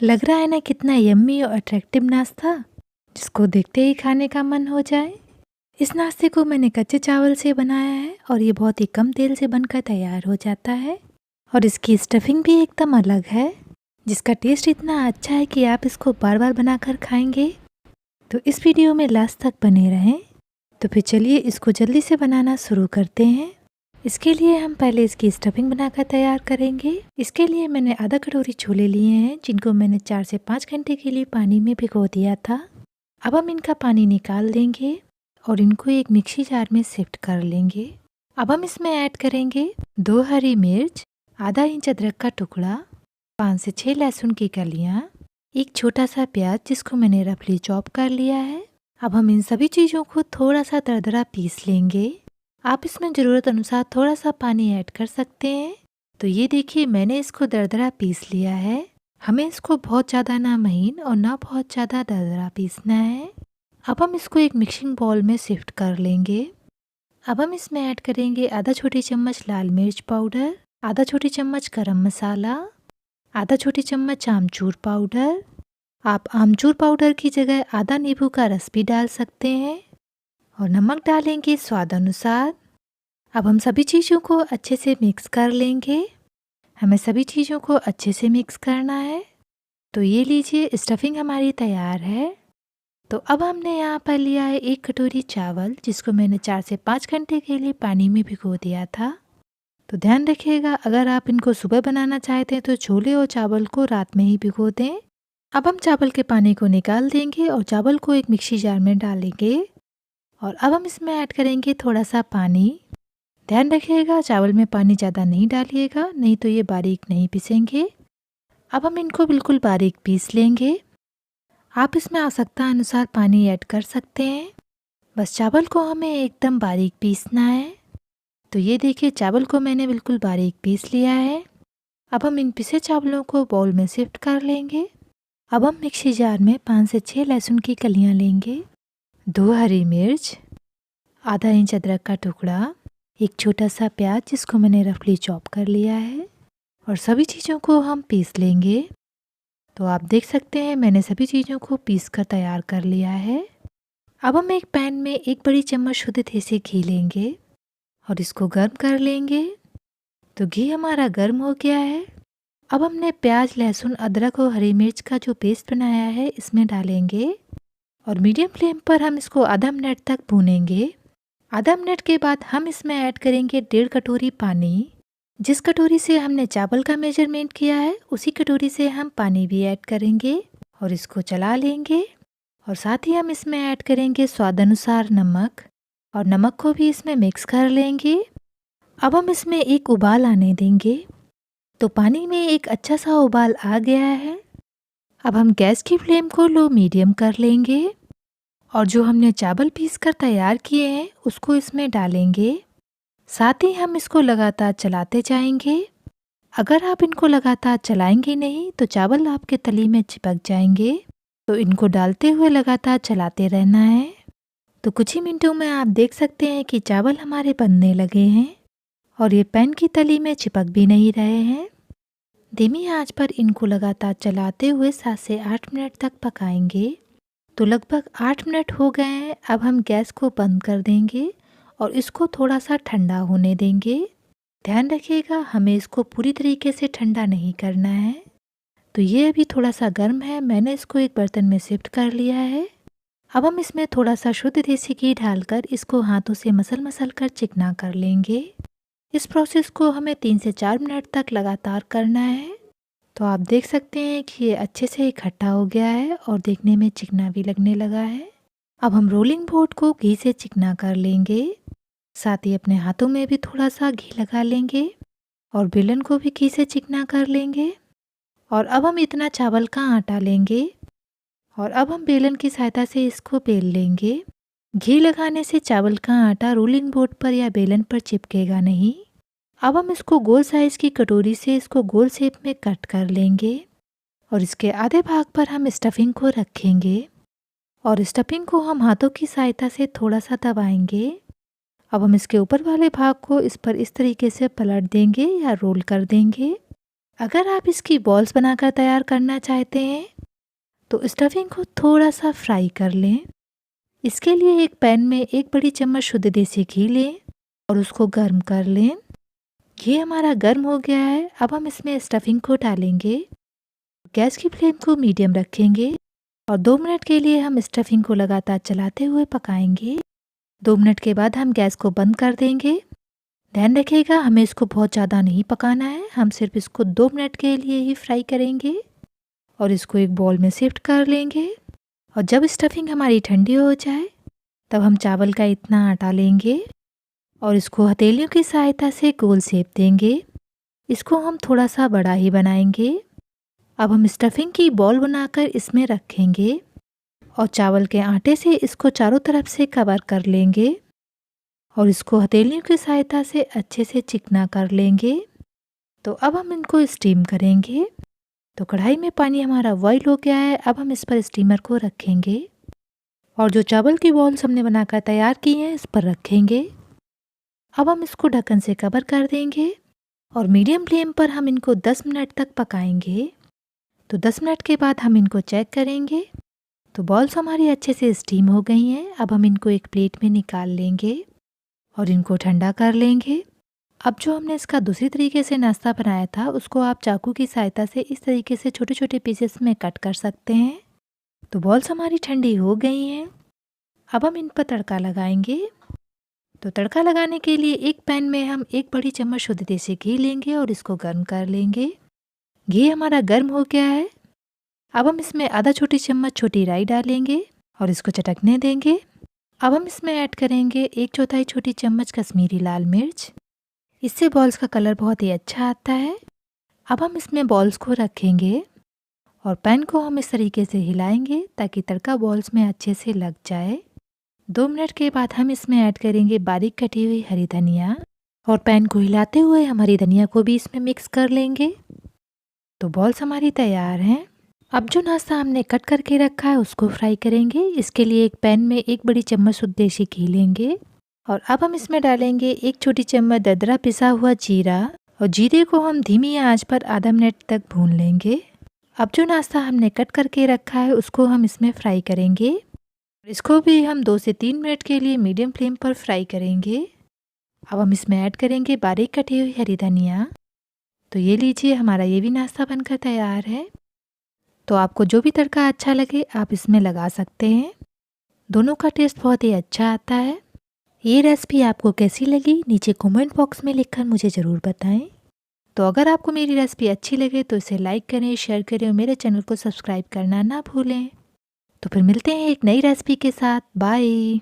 लग रहा है ना कितना यम्मी और अट्रैक्टिव नाश्ता, जिसको देखते ही खाने का मन हो जाए। इस नाश्ते को मैंने कच्चे चावल से बनाया है और ये बहुत ही कम तेल से बनकर तैयार हो जाता है। और इसकी स्टफिंग भी एकदम अलग है, जिसका टेस्ट इतना अच्छा है कि आप इसको बार बार बनाकर खाएंगे। तो इस वीडियो में लास्ट तक बने रहें। तो फिर चलिए इसको जल्दी से बनाना शुरू करते हैं। इसके लिए हम पहले इसकी स्टफिंग बनाकर तैयार करेंगे। इसके लिए मैंने आधा कटोरी छोले लिए हैं, जिनको मैंने 4 से 5 घंटे के लिए पानी में भिगो दिया था। अब हम इनका पानी निकाल देंगे और इनको एक मिक्सी जार में शिफ्ट कर लेंगे। अब हम इसमें ऐड करेंगे 2 हरी मिर्च, आधा इंच अदरक का टुकड़ा, 5 से 6 लहसुन की कलियाँ, एक छोटा सा प्याज जिसको मैंने रफली चॉप कर लिया है। अब हम इन सभी चीज़ों को थोड़ा सा दरदरा पीस लेंगे। आप इसमें ज़रूरत अनुसार थोड़ा सा पानी ऐड कर सकते हैं। तो ये देखिए मैंने इसको दरदरा पीस लिया है। हमें इसको बहुत ज़्यादा ना महीन और ना बहुत ज़्यादा दरदरा पीसना है। अब हम इसको एक मिक्सिंग बाउल में शिफ्ट कर लेंगे। अब हम इसमें ऐड करेंगे आधा छोटी चम्मच लाल मिर्च पाउडर, आधा छोटी चम्मच गरम मसाला, आधा छोटी चम्मच आमचूर पाउडर। आप आमचूर पाउडर की जगह आधा नींबू का रस भी डाल सकते हैं और नमक डालेंगे स्वाद अनुसार। अब हम सभी चीज़ों को अच्छे से मिक्स कर लेंगे। हमें सभी चीज़ों को अच्छे से मिक्स करना है। तो ये लीजिए स्टफिंग हमारी तैयार है। तो अब हमने यहाँ पर लिया है 1 कटोरी चावल, जिसको मैंने 4 से 5 घंटे के लिए पानी में भिगो दिया था। तो ध्यान रखिएगा, अगर आप इनको सुबह बनाना चाहते हैं तो छोले और चावल को रात में ही भिगो दें। अब हम चावल के पानी को निकाल देंगे और चावल को एक मिक्सी जार में डालेंगे और अब हम इसमें ऐड करेंगे थोड़ा सा पानी। ध्यान रखिएगा चावल में पानी ज़्यादा नहीं डालिएगा, नहीं तो ये बारीक नहीं पीसेंगे। अब हम इनको बिल्कुल बारीक पीस लेंगे। आप इसमें आवश्यकता अनुसार पानी ऐड कर सकते हैं। बस चावल को हमें एकदम बारीक पीसना है। तो ये देखिए चावल को मैंने बिल्कुल बारीक पीस लिया है। अब हम इन पिसे चावलों को बाउल में शिफ्ट कर लेंगे। अब हम मिक्सी जार में 5 से 6 लहसुन की कलियां लेंगे, 2 हरी मिर्च, आधा इंच अदरक का टुकड़ा, एक छोटा सा प्याज जिसको मैंने रफली चॉप कर लिया है और सभी चीज़ों को हम पीस लेंगे। तो आप देख सकते हैं मैंने सभी चीज़ों को पीस कर तैयार कर लिया है। अब हम एक पैन में 1 बड़ी चम्मच शुद्ध देसी घी लेंगे और इसको गर्म कर लेंगे। तो घी हमारा गर्म हो गया है। अब हमने प्याज, लहसुन, अदरक और हरी मिर्च का जो पेस्ट बनाया है इसमें डालेंगे और मीडियम फ्लेम पर हम इसको आधा मिनट तक भूनेंगे। आधा मिनट के बाद हम इसमें ऐड करेंगे 1.5 कटोरी पानी। जिस कटोरी से हमने चावल का मेजरमेंट किया है उसी कटोरी से हम पानी भी ऐड करेंगे और इसको चला लेंगे। और साथ ही हम इसमें ऐड करेंगे स्वाद अनुसार नमक और नमक को भी इसमें मिक्स कर लेंगे। अब हम इसमें एक उबाल आने देंगे। तो पानी में एक अच्छा सा उबाल आ गया है। अब हम गैस की फ्लेम को लो मीडियम कर लेंगे और जो हमने चावल पीस कर तैयार किए हैं उसको इसमें डालेंगे। साथ ही हम इसको लगातार चलाते जाएंगे। अगर आप इनको लगातार चलाएंगे नहीं तो चावल आपके तली में चिपक जाएंगे। तो इनको डालते हुए लगातार चलाते रहना है। तो कुछ ही मिनटों में आप देख सकते हैं कि चावल हमारे बनने लगे हैं और ये पैन की तली में चिपक भी नहीं रहे हैं। धीमी आंच पर इनको लगातार चलाते हुए 7 से 8 मिनट तक पकाएंगे। तो लगभग 8 मिनट हो गए हैं। अब हम गैस को बंद कर देंगे और इसको थोड़ा सा ठंडा होने देंगे। ध्यान रखिएगा हमें इसको पूरी तरीके से ठंडा नहीं करना है। तो ये अभी थोड़ा सा गर्म है। मैंने इसको एक बर्तन में शिफ्ट कर लिया है। अब हम इसमें थोड़ा सा शुद्ध देसी घी डालकर इसको हाथों से मसल कर चिकना कर लेंगे। इस प्रोसेस को हमें 3 से 4 मिनट तक लगातार करना है। तो आप देख सकते हैं कि ये अच्छे से इकट्ठा हो गया है और देखने में चिकना भी लगने लगा है। अब हम रोलिंग बोर्ड को घी से चिकना कर लेंगे। साथ ही अपने हाथों में भी थोड़ा सा घी लगा लेंगे और बेलन को भी घी से चिकना कर लेंगे। और अब हम इतना चावल का आटा लेंगे और अब हम बेलन की सहायता से इसको बेल लेंगे। घी लगाने से चावल का आटा रोलिंग बोर्ड पर या बेलन पर चिपकेगा नहीं। अब हम इसको गोल साइज की कटोरी से इसको गोल शेप में कट कर लेंगे और इसके आधे भाग पर हम स्टफिंग को रखेंगे और स्टफिंग को हम हाथों की सहायता से थोड़ा सा दबाएंगे। अब हम इसके ऊपर वाले भाग को इस पर इस तरीके से पलट देंगे या रोल कर देंगे अगर आप इसकी बॉल्स बनाकर तैयार करना चाहते हैं तो स्टफिंग को थोड़ा सा फ्राई कर लें। इसके लिए एक पैन में 1 बड़ी चम्मच शुद्ध देसी घी लें और उसको गर्म कर लें। घी हमारा गर्म हो गया है, अब हम इसमें स्टफिंग को डालेंगे। गैस की फ्लेम को मीडियम रखेंगे और 2 मिनट के लिए हम स्टफिंग को लगातार चलाते हुए पकाएंगे। 2 मिनट के बाद हम गैस को बंद कर देंगे। ध्यान रखिएगा, हमें इसको बहुत ज़्यादा नहीं पकाना है, हम सिर्फ इसको 2 मिनट के लिए ही फ्राई करेंगे और इसको एक बाउल में शिफ्ट कर लेंगे। और जब स्टफिंग हमारी ठंडी हो जाए तब हम चावल का इतना आटा लेंगे और इसको हथेलियों की सहायता से गोल शेप देंगे। इसको हम थोड़ा सा बड़ा ही बनाएंगे। अब हम स्टफिंग की बॉल बनाकर इसमें रखेंगे और चावल के आटे से इसको चारों तरफ से कवर कर लेंगे और इसको हथेलियों की सहायता से अच्छे से चिकना कर लेंगे। तो अब हम इनको स्टीम करेंगे। तो कढ़ाई में पानी हमारा बॉईल हो गया है, अब हम इस पर स्टीमर को रखेंगे और जो चावल की बॉल्स हमने बनाकर तैयार की हैं इस पर रखेंगे। अब हम इसको ढक्कन से कवर कर देंगे और मीडियम फ्लेम पर हम इनको 10 मिनट तक पकाएंगे। तो 10 मिनट के बाद हम इनको चेक करेंगे। तो बॉल्स हमारी अच्छे से स्टीम हो गई हैं। अब हम इनको एक प्लेट में निकाल लेंगे और इनको ठंडा कर लेंगे। अब जो हमने इसका दूसरी तरीके से नाश्ता बनाया था उसको आप चाकू की सहायता से इस तरीके से छोटे छोटे पीसेस में कट कर सकते हैं। तो बॉल्स हमारी ठंडी हो गई हैं। अब हम इन पर तड़का लगाएंगे। तो तड़का लगाने के लिए एक पैन में हम 1 बड़ी चम्मच शुद्ध देसी घी लेंगे और इसको गर्म कर लेंगे। घी हमारा गर्म हो गया है। अब हम इसमें आधा छोटी चम्मच छोटी राई डालेंगे और इसको चटकने देंगे। अब हम इसमें ऐड करेंगे 1/4 छोटी चम्मच कश्मीरी लाल मिर्च। इससे बॉल्स का कलर बहुत ही अच्छा आता है। अब हम इसमें बॉल्स को रखेंगे और पैन को हम इस तरीके से हिलाएंगे ताकि तड़का बॉल्स में अच्छे से लग जाए। 2 मिनट के बाद हम इसमें ऐड करेंगे बारीक कटी हुई हरी धनिया और पैन को हिलाते हुए हम हरी धनिया को भी इसमें मिक्स कर लेंगे। तो बॉल्स हमारी तैयार हैं। अब जो नाश्ता हमने कट करके रखा है उसको फ्राई करेंगे। इसके लिए एक पैन में 1 बड़ी चम्मच शुद्ध देसी घी लेंगे और अब हम इसमें डालेंगे 1 छोटी चम्मच दरदरा पिसा हुआ जीरा और जीरे को हम धीमी आंच पर आधा मिनट तक भून लेंगे। अब जो नाश्ता हमने कट करके रखा है उसको हम इसमें फ्राई करेंगे। इसको भी हम 2 से 3 मिनट के लिए मीडियम फ्लेम पर फ्राई करेंगे। अब हम इसमें ऐड करेंगे बारीक कटी हुई हरी धनिया। तो ये लीजिए, हमारा ये भी नाश्ता बनकर तैयार है। तो आपको जो भी तड़का अच्छा लगे आप इसमें लगा सकते हैं। दोनों का टेस्ट बहुत ही अच्छा आता है। ये रेसिपी आपको कैसी लगी नीचे कमेंट बॉक्स में लिखकर मुझे ज़रूर बताएं। तो अगर आपको मेरी रेसिपी अच्छी लगे तो इसे लाइक करें, शेयर करें और मेरे चैनल को सब्सक्राइब करना ना भूलें। तो फिर मिलते हैं एक नई रेसिपी के साथ। बाय।